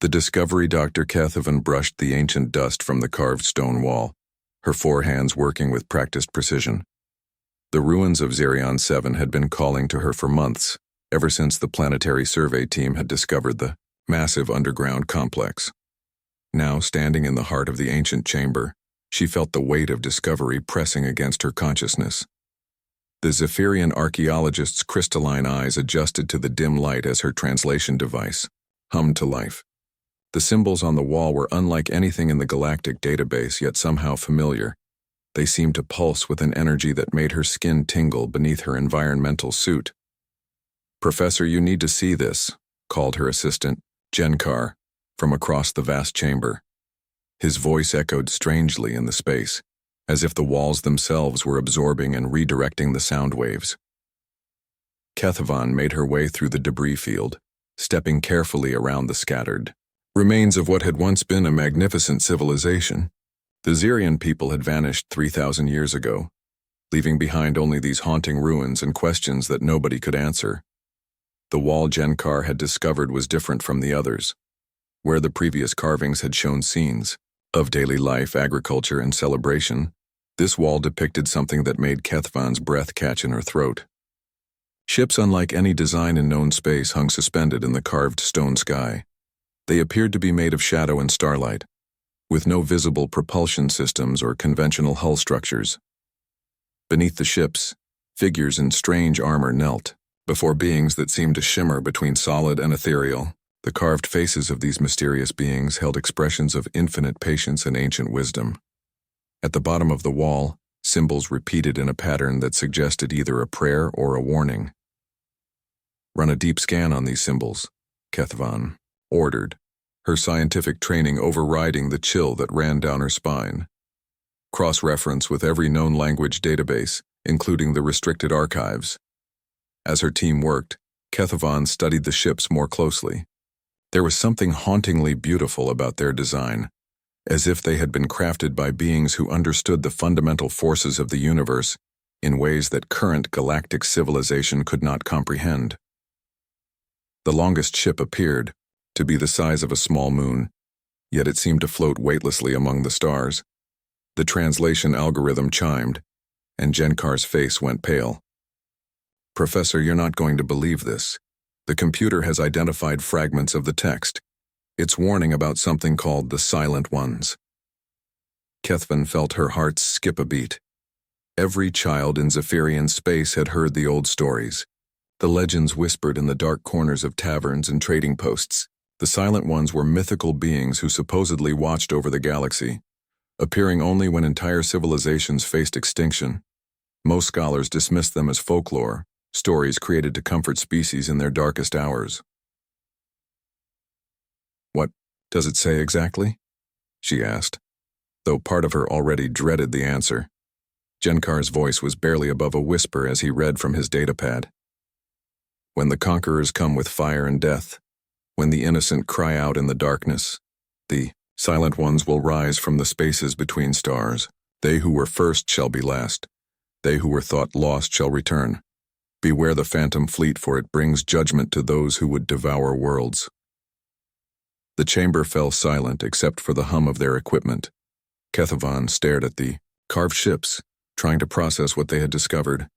The Discovery Dr. Kethovan brushed the ancient dust from the carved stone wall, her four hands working with practiced precision. The ruins of Zerion 7 had been calling to her for months, ever since the planetary survey team had discovered the massive underground complex. Now, standing in the heart of the ancient chamber, she felt the weight of discovery pressing against her consciousness. The Zephyrian archaeologist's crystalline eyes adjusted to the dim light as her translation device hummed to life. The symbols on the wall were unlike anything in the Galactic database, yet somehow familiar. They seemed to pulse with an energy that made her skin tingle beneath her environmental suit. "Professor, you need to see this," called her assistant, Genkar, from across the vast chamber. His voice echoed strangely in the space, as if the walls themselves were absorbing and redirecting the sound waves. Kethovan made her way through the debris field, stepping carefully around the scattered remains of what had once been a magnificent civilization. The Zerion people had vanished 3,000 years ago, leaving behind only these haunting ruins and questions that nobody could answer. The wall Genkar had discovered was different from the others. Where the previous carvings had shown scenes of daily life, agriculture, and celebration, this wall depicted something that made Kethvan's breath catch in her throat. Ships unlike any design in known space hung suspended in the carved stone sky. They appeared to be made of shadow and starlight, with no visible propulsion systems or conventional hull structures. Beneath the ships, figures in strange armor knelt, before beings that seemed to shimmer between solid and ethereal. The carved faces of these mysterious beings held expressions of infinite patience and ancient wisdom. At the bottom of the wall, symbols repeated in a pattern that suggested either a prayer or a warning. "Run a deep scan on these symbols," Kethovan ordered, her scientific training overriding the chill that ran down her spine. "Cross-reference with every known language database, including the restricted archives." As her team worked, Kethovan studied the ships more closely. There was something hauntingly beautiful about their design, as if they had been crafted by beings who understood the fundamental forces of the universe in ways that current galactic civilization could not comprehend. The longest ship appeared to be the size of a small moon, yet it seemed to float weightlessly among the stars. The translation algorithm chimed, and Genkar's face went pale. "Professor, you're not going to believe this. The computer has identified fragments of the text. It's warning about something called the Silent Ones." Kethovan felt her heart skip a beat. Every child in Zephyrian space had heard the old stories, the legends whispered in the dark corners of taverns and trading posts. The Silent Ones were mythical beings who supposedly watched over the galaxy, appearing only when entire civilizations faced extinction. Most scholars dismissed them as folklore, stories created to comfort species in their darkest hours. "What does it say exactly?" she asked, though part of her already dreaded the answer. Genkar's voice was barely above a whisper as he read from his datapad. "When the conquerors come with fire and death, when the innocent cry out in the darkness, the Silent Ones will rise from the spaces between stars. They who were first shall be last. They who were thought lost shall return. Beware the phantom fleet, for it brings judgment to those who would devour worlds." The chamber fell silent except for the hum of their equipment. Kethovan stared at the carved ships, trying to process what they had discovered.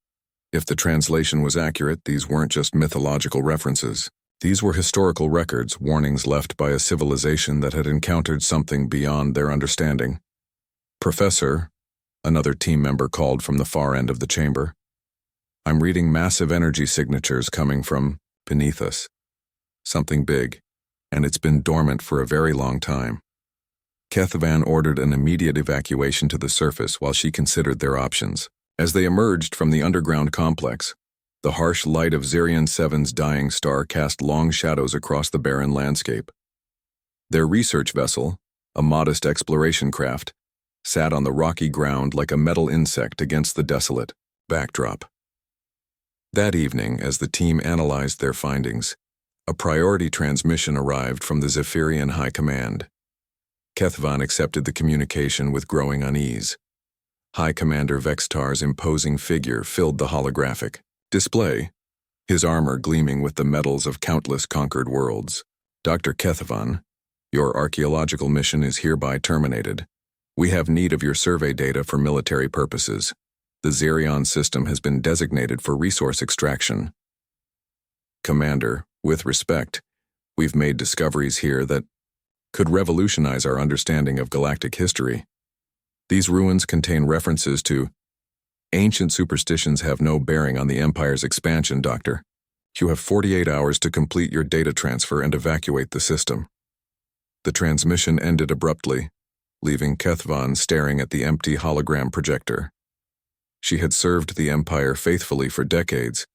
If the translation was accurate, these weren't just mythological references. These were historical records, warnings left by a civilization that had encountered something beyond their understanding. "Professor," another team member called from the far end of the chamber, "I'm reading massive energy signatures coming from beneath us. Something big, and it's been dormant for a very long time." Kethovan ordered an immediate evacuation to the surface while she considered their options. As they emerged from the underground complex, the harsh light of Zerion 7's dying star cast long shadows across the barren landscape. Their research vessel, a modest exploration craft, sat on the rocky ground like a metal insect against the desolate backdrop. That evening, as the team analyzed their findings, a priority transmission arrived from the Zephyrian High Command. Kethovan accepted the communication with growing unease. High Commander Vextar's imposing figure filled the holographic display, his armor gleaming with the metals of countless conquered worlds. "Dr. Kethovan, Your archaeological mission is hereby terminated. We have need of your survey data for military purposes. The Xerion system has been designated for resource extraction. Commander, with respect, we've made discoveries here that could revolutionize our understanding of galactic history. These ruins contain references to ancient superstitions have no bearing on the Empire's expansion, Doctor. You have 48 hours to complete your data transfer and evacuate the system. The transmission ended abruptly, leaving Kethvan staring at the empty hologram projector. She had served the Empire faithfully for decades,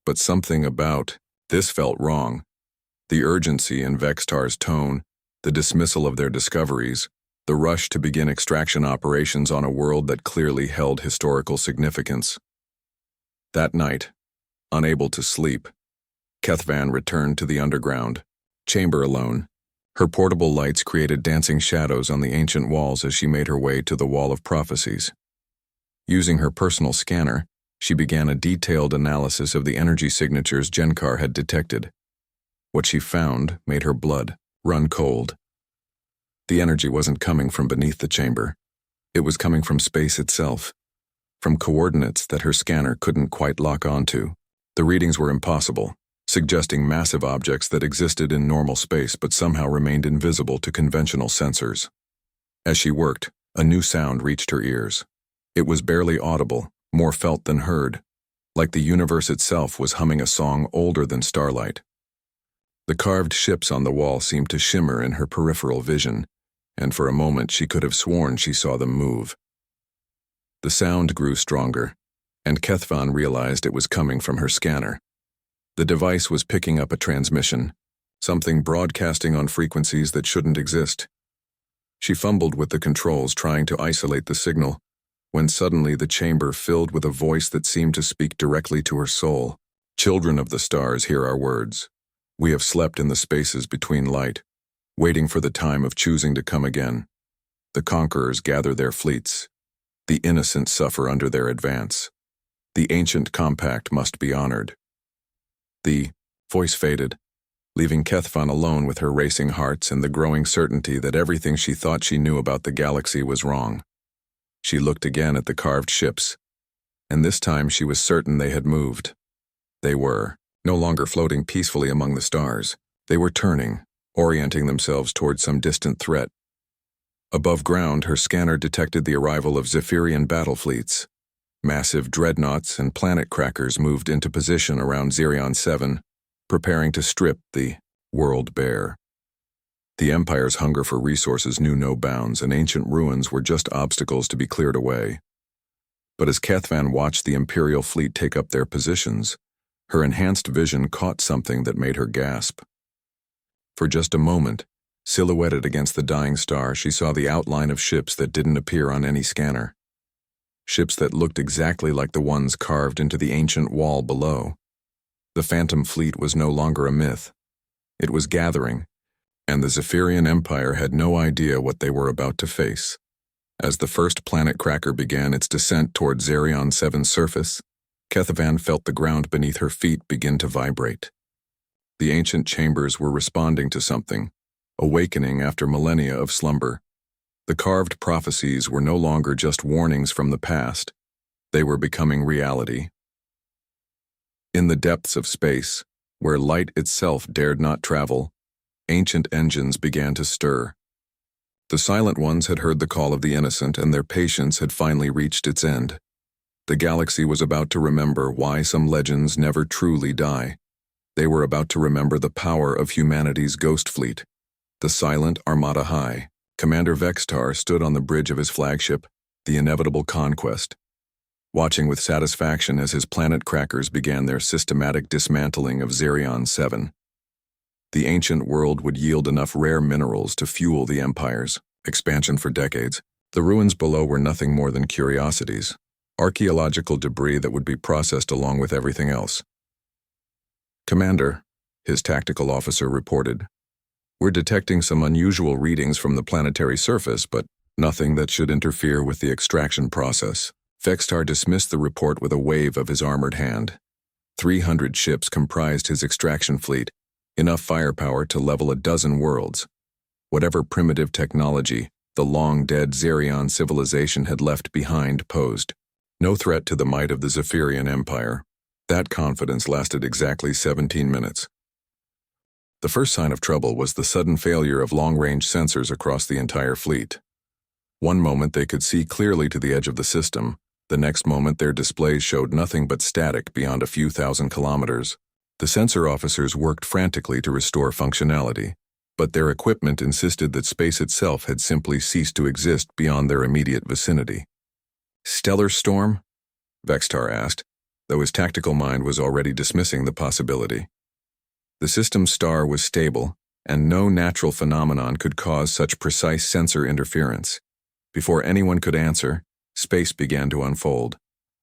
but something about this felt wrong. The urgency in Vextar's tone, the dismissal of their discoveries, the rush to begin extraction operations on a world that clearly held historical significance. That night, unable to sleep, Kethvan returned to the underground chamber alone. Her portable lights created dancing shadows on the ancient walls as she made her way to the Wall of Prophecies. Using her personal scanner, she began a detailed analysis of the energy signatures Genkar had detected. What she found made her blood run cold. The energy wasn't coming from beneath the chamber. It was coming from space itself, from coordinates that her scanner couldn't quite lock onto. The readings were impossible, suggesting massive objects that existed in normal space but somehow remained invisible to conventional sensors. As she worked, a new sound reached her ears. It was barely audible, more felt than heard, like the universe itself was humming a song older than starlight. The carved ships on the wall seemed to shimmer in her peripheral vision, and for a moment she could have sworn she saw them move. The sound grew stronger, and Kethvan realized it was coming from her scanner. The device was picking up a transmission, something broadcasting on frequencies that shouldn't exist. She fumbled with the controls, trying to isolate the signal, when suddenly the chamber filled with a voice that seemed to speak directly to her soul. Children of the stars, hear our words. We have slept in the spaces between light, waiting for the time of choosing to come again. The conquerors gather their fleets. The innocent suffer under their advance. The ancient compact must be honored. The voice faded, leaving Kethvan alone with her racing hearts and the growing certainty that everything she thought she knew about the galaxy was wrong. She looked again at the carved ships, and this time she was certain they had moved. They were no longer floating peacefully among the stars. They were turning, orienting themselves towards some distant threat. Above ground, her scanner detected the arrival of Zephyrian battle fleets. Massive dreadnoughts and planet crackers moved into position around Xerion 7, preparing to strip the world bare. The Empire's hunger for resources knew no bounds, and ancient ruins were just obstacles to be cleared away. But as Kethvan watched the Imperial fleet take up their positions, her enhanced vision caught something that made her gasp. For just a moment, silhouetted against the dying star, she saw the outline of ships that didn't appear on any scanner. Ships that looked exactly like the ones carved into the ancient wall below. The Phantom Fleet was no longer a myth. It was gathering, and the Zephyrian Empire had no idea what they were about to face. As the first planet cracker began its descent toward Xerion 7's surface, Kethvan felt the ground beneath her feet begin to vibrate. The ancient chambers were responding to something, awakening after millennia of slumber. The carved prophecies were no longer just warnings from the past. They were becoming reality. In the depths of space, where light itself dared not travel, ancient engines began to stir. The Silent Ones had heard the call of the innocent, and their patience had finally reached its end. The galaxy was about to remember why some legends never truly die. They were about to remember the power of humanity's ghost fleet, the Silent Armada High. Commander Vextar stood on the bridge of his flagship, the Inevitable Conquest, watching with satisfaction as his planet crackers began their systematic dismantling of Xerion 7. The ancient world would yield enough rare minerals to fuel the Empire's expansion for decades. The ruins below were nothing more than curiosities, archaeological debris that would be processed along with everything else. Commander, his tactical officer reported, we're detecting some unusual readings from the planetary surface, but nothing that should interfere with the extraction process. Vextar dismissed the report with a wave of his armored hand. 300 ships comprised his extraction fleet, enough firepower to level a dozen worlds. whatever primitive technology the long-dead Xerion civilization had left behind posed no threat to the might of the Zephyrian Empire. That confidence lasted exactly 17 minutes. The first sign of trouble was the sudden failure of long-range sensors across the entire fleet. One moment they could see clearly to the edge of the system, the next moment their displays showed nothing but static beyond a few thousand kilometers. The sensor officers worked frantically to restore functionality, but their equipment insisted that space itself had simply ceased to exist beyond their immediate vicinity. "Stellar storm?" Vextar asked, though his tactical mind was already dismissing the possibility. The system's star was stable, and no natural phenomenon could cause such precise sensor interference. Before anyone could answer, space began to unfold.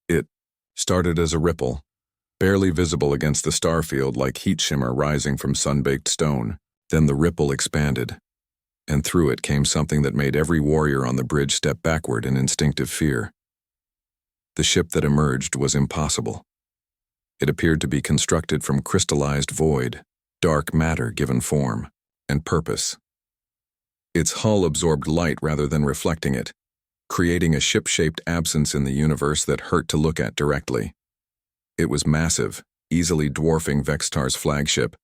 It started as a ripple, barely visible against the starfield like heat shimmer rising from sun-baked stone. Then the ripple expanded, and through it came something that made every warrior on the bridge step backward in instinctive fear. The ship that emerged was impossible. It appeared to be constructed from crystallized void, dark matter given form and purpose. Its hull absorbed light rather than reflecting it, creating a ship-shaped absence in the universe that hurt to look at directly. It was massive, easily dwarfing Vextar's flagship,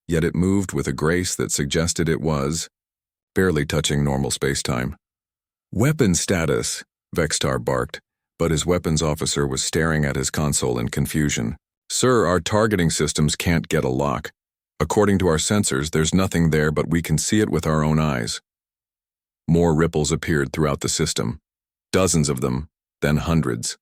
yet it moved with a grace that suggested it was barely touching normal space-time. "Weapon status," Vextar barked, but his weapons officer was staring at his console in confusion. "Sir, our targeting systems can't get a lock. According to our sensors, there's nothing there, but we can see it with our own eyes." More ripples appeared throughout the system, dozens of them, then hundreds.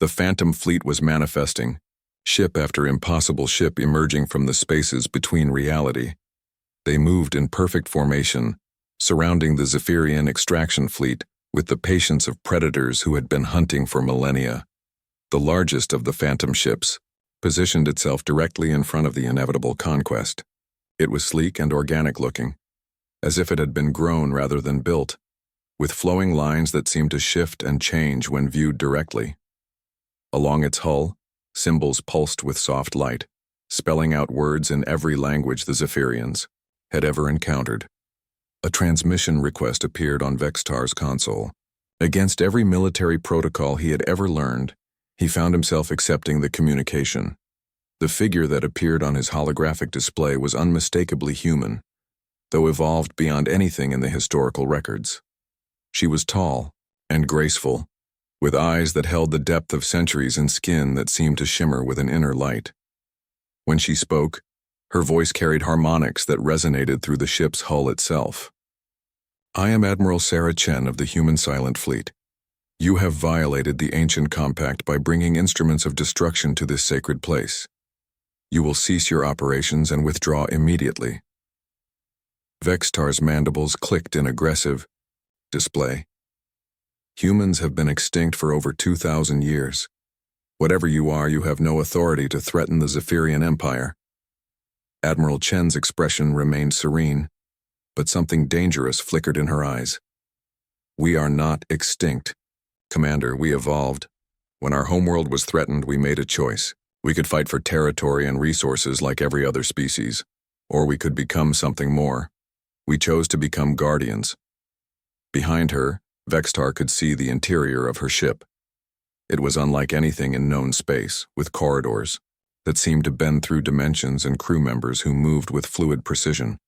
The Phantom Fleet was manifesting, ship after impossible ship emerging from the spaces between reality. They moved in perfect formation, surrounding the Zephyrian extraction fleet with the patience of predators who had been hunting for millennia. The largest of the Phantom ships positioned itself directly in front of the inevitable conquest. It was sleek and organic-looking, as if it had been grown rather than built, with flowing lines that seemed to shift and change when viewed directly. Along its hull, symbols pulsed with soft light, spelling out words in every language the Zephyrians had ever encountered. A transmission request appeared on Vextar's console. Against every military protocol he had ever learned, he found himself accepting the communication. The figure that appeared on his holographic display was unmistakably human, though evolved beyond anything in the historical records. She was tall and graceful, with eyes that held the depth of centuries and skin that seemed to shimmer with an inner light. When she spoke, her voice carried harmonics that resonated through the ship's hull itself. "I am Admiral Sarah Chen of the Human Silent Fleet. You have violated the ancient compact by bringing instruments of destruction to this sacred place. You will cease your operations and withdraw immediately." Vextar's mandibles clicked in aggressive display. "Humans have been extinct for over 2,000 years. Whatever you are, you have no authority to threaten the Zephyrian Empire." Admiral Chen's expression remained serene, but something dangerous flickered in her eyes. "We are not extinct. Commander, we evolved. When our homeworld was threatened, we made a choice. We could fight for territory and resources like every other species, or we could become something more. We chose to become guardians." Behind her, Vextar could see the interior of her ship. It was unlike anything in known space, with corridors that seemed to bend through dimensions and crew members who moved with fluid precision.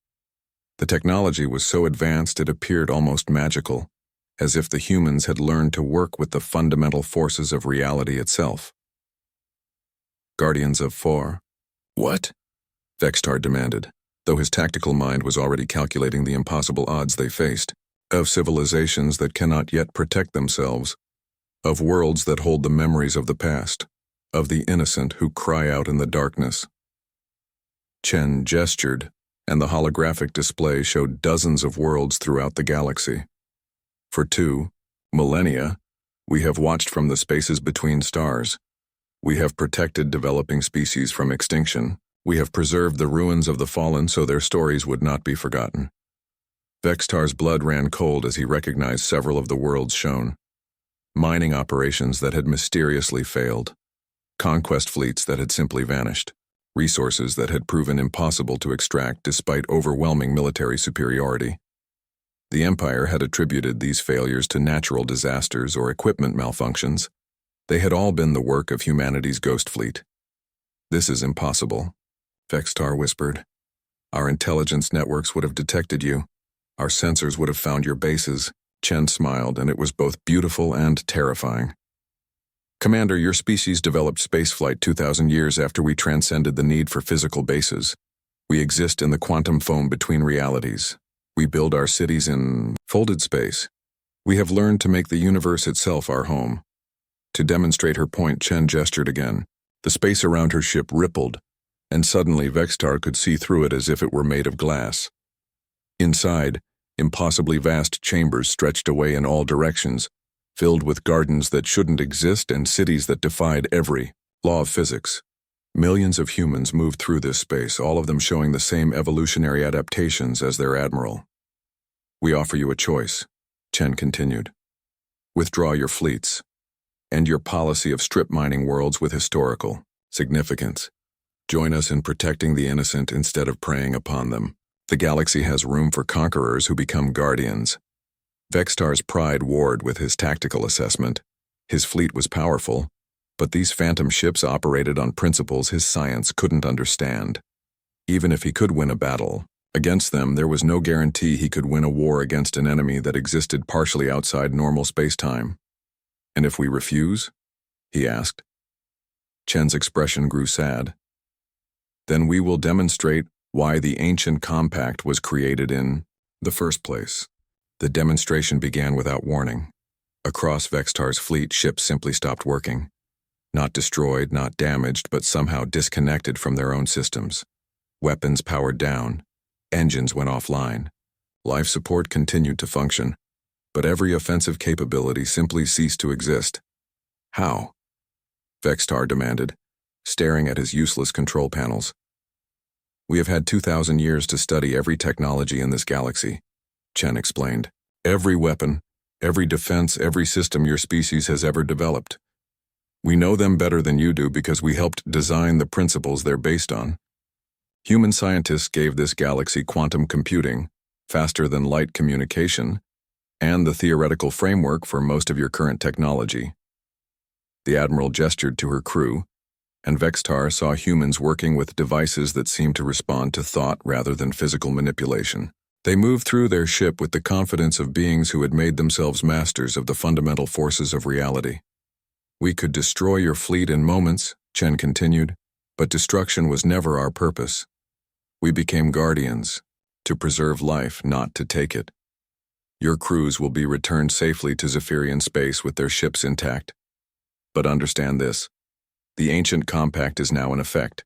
The technology was so advanced it appeared almost magical, as if the humans had learned to work with the fundamental forces of reality itself. "Guardians of Four." "What?" Vextar demanded, though his tactical mind was already calculating the impossible odds they faced. "Of civilizations that cannot yet protect themselves, of worlds that hold the memories of the past, of the innocent who cry out in the darkness." Chen gestured, and the holographic display showed dozens of worlds throughout the galaxy. "For 2 millennia, we have watched from the spaces between stars. We have protected developing species from extinction. We have preserved the ruins of the fallen so their stories would not be forgotten." Vextar's blood ran cold as he recognized several of the worlds shown. Mining operations that had mysteriously failed, conquest fleets that had simply vanished, resources that had proven impossible to extract despite overwhelming military superiority. The Empire had attributed these failures to natural disasters or equipment malfunctions. They had all been the work of humanity's ghost fleet. "This is impossible," Vextar whispered. "Our intelligence networks would have detected you. Our sensors would have found your bases." Chen smiled, and it was both beautiful and terrifying. "Commander, your species developed spaceflight 2,000 years after we transcended the need for physical bases. We exist in the quantum foam between realities. We build our cities in folded space. We have learned to make the universe itself our home." To demonstrate her point, Chen gestured again. The space around her ship rippled, and suddenly Vextar could see through it as if it were made of glass. Inside, impossibly vast chambers stretched away in all directions, filled with gardens that shouldn't exist and cities that defied every law of physics. Millions of humans moved through this space, all of them showing the same evolutionary adaptations as their admiral. "We offer you a choice," Chen continued. "Withdraw your fleets. End your policy of strip mining worlds with historical significance. Join us in protecting the innocent instead of preying upon them. The galaxy has room for conquerors who become guardians." Vextar's pride warred with his tactical assessment. His fleet was powerful, but these phantom ships operated on principles his science couldn't understand. Even if he could win a battle against them, there was no guarantee he could win a war against an enemy that existed partially outside normal space-time. "And if we refuse?" he asked. Chen's expression grew sad. "Then we will demonstrate why the ancient compact was created in the first place." The demonstration began without warning. Across Vextar's fleet, ships simply stopped working. Not destroyed, not damaged, but somehow disconnected from their own systems. Weapons powered down. Engines went offline. Life support continued to function, but every offensive capability simply ceased to exist. "How?" Vextar demanded, staring at his useless control panels. "We have had 2,000 years to study every technology in this galaxy," Chen explained. "Every weapon, every defense, every system your species has ever developed. We know them better than you do because we helped design the principles they're based on. Human scientists gave this galaxy quantum computing, faster-than-light communication, and the theoretical framework for most of your current technology." The Admiral gestured to her crew, and Vextar saw humans working with devices that seemed to respond to thought rather than physical manipulation. They moved through their ship with the confidence of beings who had made themselves masters of the fundamental forces of reality. "We could destroy your fleet in moments," Chen continued, "but destruction was never our purpose. We became guardians, to preserve life, not to take it. Your crews will be returned safely to Zephyrian space with their ships intact. But understand this, the ancient compact is now in effect.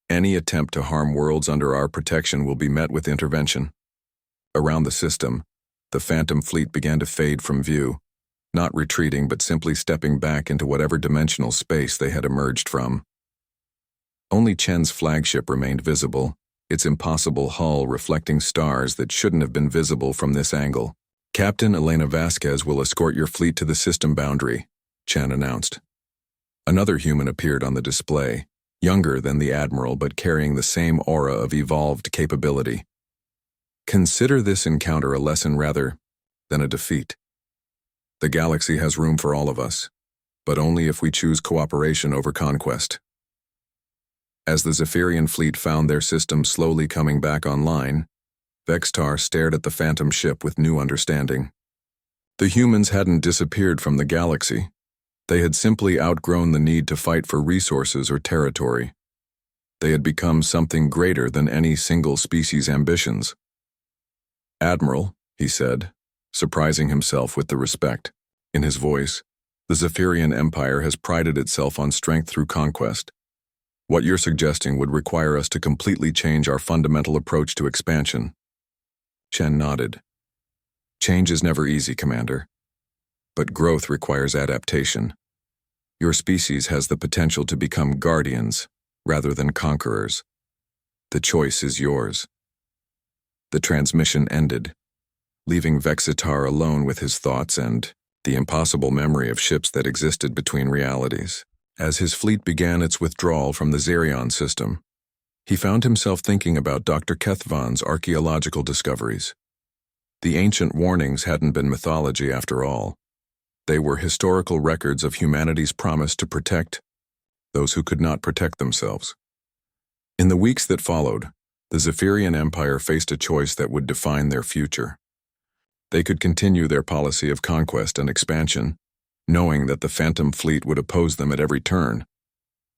Any attempt to harm worlds under our protection will be met with intervention." Around the system, the Phantom fleet began to fade from view, not retreating but simply stepping back into whatever dimensional space they had emerged from. Only Chen's flagship remained visible, its impossible hull reflecting stars that shouldn't have been visible from this angle. "Captain Elena Vasquez will escort your fleet to the system boundary," Chen announced. Another human appeared on the display, younger than the Admiral but carrying the same aura of evolved capability. "Consider this encounter a lesson rather than a defeat. The galaxy has room for all of us, but only if we choose cooperation over conquest." As the Zephyrian fleet found their system slowly coming back online, Vextar stared at the Phantom ship with new understanding. The humans hadn't disappeared from the galaxy. They had simply outgrown the need to fight for resources or territory. They had become something greater than any single species' ambitions. "Admiral," he said, surprising himself with the respect in his voice, "the Zephyrian Empire has prided itself on strength through conquest. What you're suggesting would require us to completely change our fundamental approach to expansion." Chen nodded. "Change is never easy, Commander. But growth requires adaptation. Your species has the potential to become guardians rather than conquerors. The choice is yours." The transmission ended, leaving Vexitar alone with his thoughts and the impossible memory of ships that existed between realities. As his fleet began its withdrawal from the Zerion system, he found himself thinking about Dr. Kethvan's archaeological discoveries. The ancient warnings hadn't been mythology after all. They were historical records of humanity's promise to protect those who could not protect themselves. In the weeks that followed, the Zephyrian Empire faced a choice that would define their future. They could continue their policy of conquest and expansion, knowing that the Phantom Fleet would oppose them at every turn,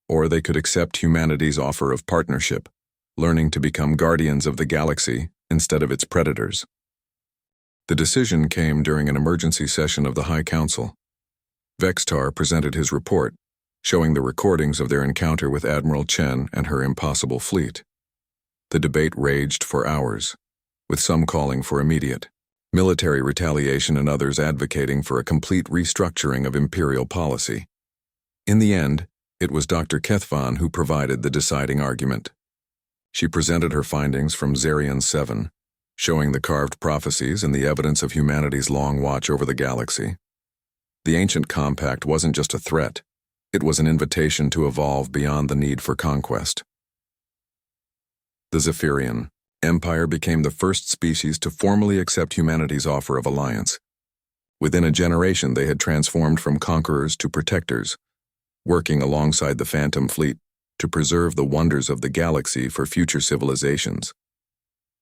or they could accept humanity's offer of partnership, learning to become guardians of the galaxy instead of its predators. The decision came during an emergency session of the High Council. Vextar presented his report, showing the recordings of their encounter with Admiral Chen and her impossible fleet. The debate raged for hours, with some calling for immediate military retaliation and others advocating for a complete restructuring of imperial policy. In the end, it was Dr. Kethvan who provided the deciding argument. She presented her findings from Zerion 7, showing the carved prophecies and the evidence of humanity's long watch over the galaxy. The ancient compact wasn't just a threat, it was an invitation to evolve beyond the need for conquest. The Zephyrian Empire became the first species to formally accept humanity's offer of alliance. Within a generation, they had transformed from conquerors to protectors, working alongside the Phantom Fleet to preserve the wonders of the galaxy for future civilizations.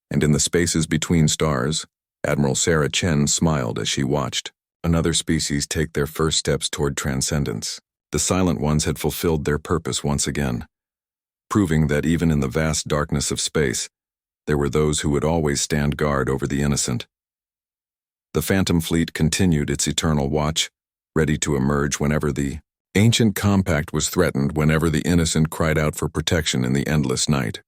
And in the spaces between stars, Admiral Sarah Chen smiled as she watched another species take their first steps toward transcendence. The Silent Ones had fulfilled their purpose once again, proving that even in the vast darkness of space, there were those who would always stand guard over the innocent. The Phantom Fleet continued its eternal watch, ready to emerge whenever the ancient compact was threatened, whenever the innocent cried out for protection in the endless night.